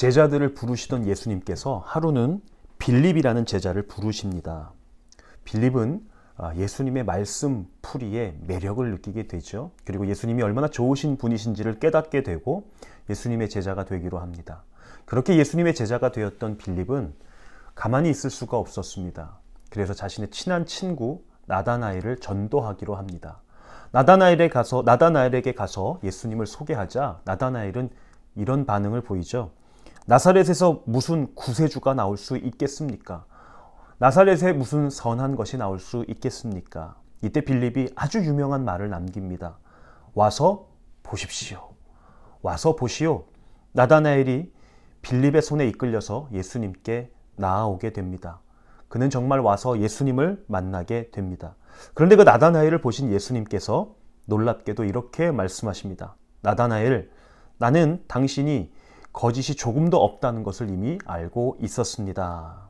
제자들을 부르시던 예수님께서 하루는 빌립이라는 제자를 부르십니다. 빌립은 예수님의 말씀 풀이에 매력을 느끼게 되죠. 그리고 예수님이 얼마나 좋으신 분이신지를 깨닫게 되고 예수님의 제자가 되기로 합니다. 그렇게 예수님의 제자가 되었던 빌립은 가만히 있을 수가 없었습니다. 그래서 자신의 친한 친구 나다나엘을 전도하기로 합니다. 나다나엘에게 가서 예수님을 소개하자 나다나엘은 이런 반응을 보이죠. 나사렛에서 무슨 구세주가 나올 수 있겠습니까? 나사렛에 무슨 선한 것이 나올 수 있겠습니까? 이때 빌립이 아주 유명한 말을 남깁니다. 와서 보십시오. 와서 보시오. 나다나엘이 빌립의 손에 이끌려서 예수님께 나아오게 됩니다. 그는 정말 와서 예수님을 만나게 됩니다. 그런데 그 나다나엘을 보신 예수님께서 놀랍게도 이렇게 말씀하십니다. 나다나엘, 나는 당신이 거짓이 조금도 없다는 것을 이미 알고 있었습니다.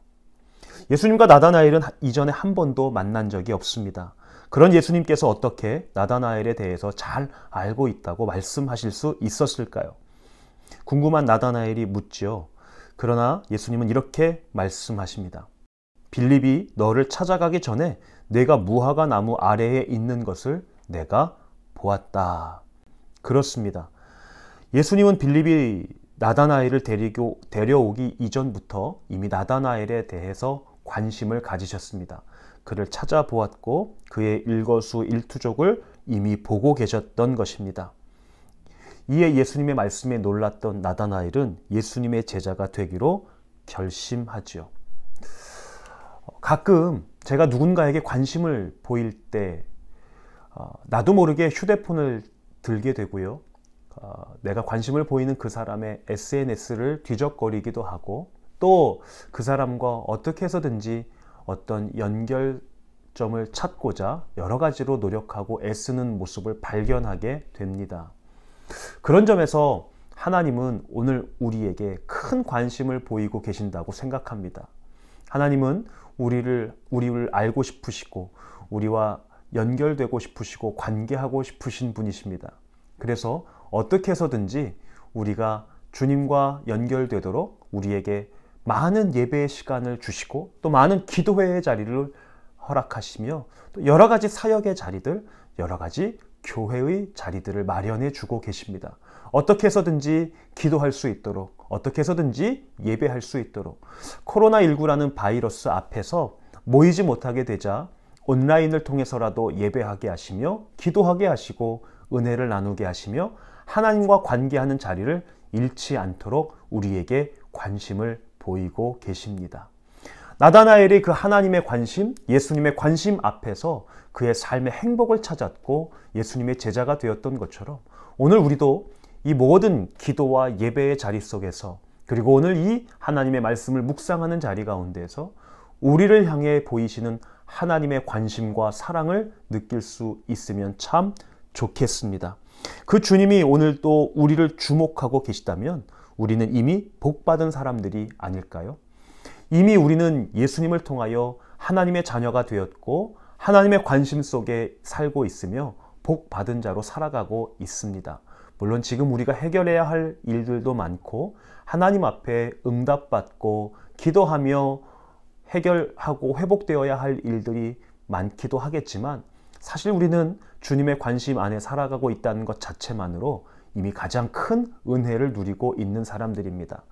예수님과 나다나엘은 이전에 한 번도 만난 적이 없습니다. 그런 예수님께서 어떻게 나다나엘에 대해서 잘 알고 있다고 말씀하실 수 있었을까요? 궁금한 나다나엘이 묻지요. 그러나 예수님은 이렇게 말씀하십니다. 빌립이 너를 찾아가기 전에 내가 무화과 나무 아래에 있는 것을 내가 보았다. 그렇습니다. 예수님은 빌립이 나다나엘을 데려오기 이전부터 이미 나다나엘에 대해서 관심을 가지셨습니다. 그를 찾아보았고 그의 일거수일투족을 이미 보고 계셨던 것입니다. 이에 예수님의 말씀에 놀랐던 나다나엘은 예수님의 제자가 되기로 결심하지요. 가끔 제가 누군가에게 관심을 보일 때 나도 모르게 휴대폰을 들게 되고요. 내가 관심을 보이는 그 사람의 SNS를 뒤적거리기도 하고 또 그 사람과 어떻게 해서든지 어떤 연결점을 찾고자 여러 가지로 노력하고 애쓰는 모습을 발견하게 됩니다. 그런 점에서 하나님은 오늘 우리에게 큰 관심을 보이고 계신다고 생각합니다. 하나님은 우리를 알고 싶으시고 우리와 연결되고 싶으시고 관계하고 싶으신 분이십니다. 그래서 어떻게 해서든지 우리가 주님과 연결되도록 우리에게 많은 예배의 시간을 주시고 또 많은 기도회의 자리를 허락하시며 또 여러 가지 사역의 자리들, 여러 가지 교회의 자리들을 마련해 주고 계십니다. 어떻게 해서든지 기도할 수 있도록, 어떻게 해서든지 예배할 수 있도록 코로나19라는 바이러스 앞에서 모이지 못하게 되자 온라인을 통해서라도 예배하게 하시며 기도하게 하시고 은혜를 나누게 하시며 하나님과 관계하는 자리를 잃지 않도록 우리에게 관심을 보이고 계십니다. 나다나엘이 그 하나님의 관심, 예수님의 관심 앞에서 그의 삶의 행복을 찾았고 예수님의 제자가 되었던 것처럼 오늘 우리도 이 모든 기도와 예배의 자리 속에서 그리고 오늘 이 하나님의 말씀을 묵상하는 자리 가운데에서 우리를 향해 보이시는 하나님의 관심과 사랑을 느낄 수 있으면 참 좋겠습니다. 그 주님이 오늘 또 우리를 주목하고 계시다면 우리는 이미 복받은 사람들이 아닐까요? 이미 우리는 예수님을 통하여 하나님의 자녀가 되었고 하나님의 관심 속에 살고 있으며 복받은 자로 살아가고 있습니다. 물론 지금 우리가 해결해야 할 일들도 많고 하나님 앞에 응답받고 기도하며 해결하고 회복되어야 할 일들이 많기도 하겠지만 사실 우리는 주님의 관심 안에 살아가고 있다는 것 자체만으로 이미 가장 큰 은혜를 누리고 있는 사람들입니다.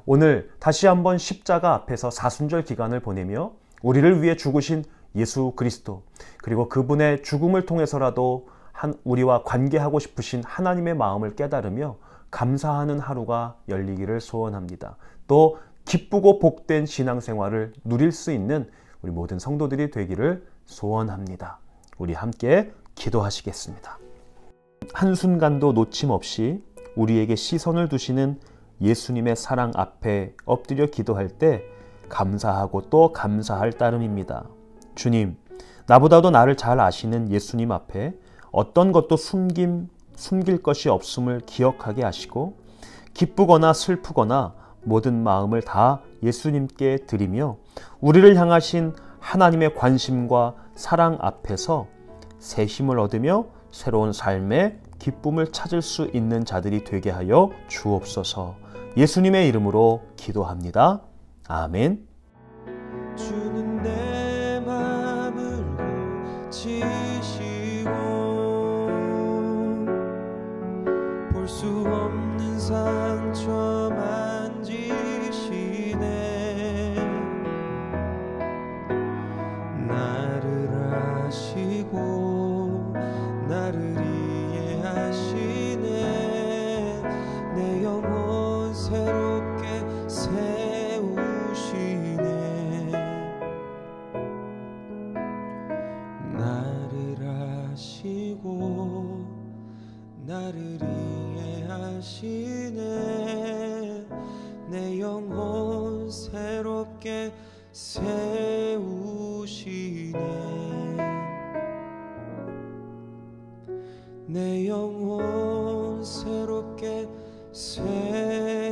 오늘 다시 한번 십자가 앞에서 사순절 기간을 보내며 우리를 위해 죽으신 예수 그리스도 그리고 그분의 죽음을 통해서라도 우리와 관계하고 싶으신 하나님의 마음을 깨달으며 감사하는 하루가 열리기를 소원합니다. 또 기쁘고 복된 신앙생활을 누릴 수 있는 우리 모든 성도들이 되기를 소원합니다. 우리 함께 기도하시겠습니다. 한순간도 놓침없이 우리에게 시선을 두시는 예수님의 사랑 앞에 엎드려 기도할 때 감사하고 또 감사할 따름입니다. 주님, 나보다도 나를 잘 아시는 예수님 앞에 어떤 것도 숨길 것이 없음을 기억하게 하시고 기쁘거나 슬프거나 모든 마음을 다 예수님께 드리며 우리를 향하신 하나님의 관심과 사랑 앞에서 새 힘을 얻으며 새로운 삶의 기쁨을 찾을 수 있는 자들이 되게 하여 주옵소서. 예수님의 이름으로 기도합니다. 아멘. 주는 내 맘을 고치시고 볼 수 없는 상처 만지시네. 나를 아시고 나를 이해하시네. 내 영혼 새롭게 세우시네. 나를 아시고 나를 이해하시네. 내 영혼 새롭게 세우시네. 내 영혼 새롭게 세우시네.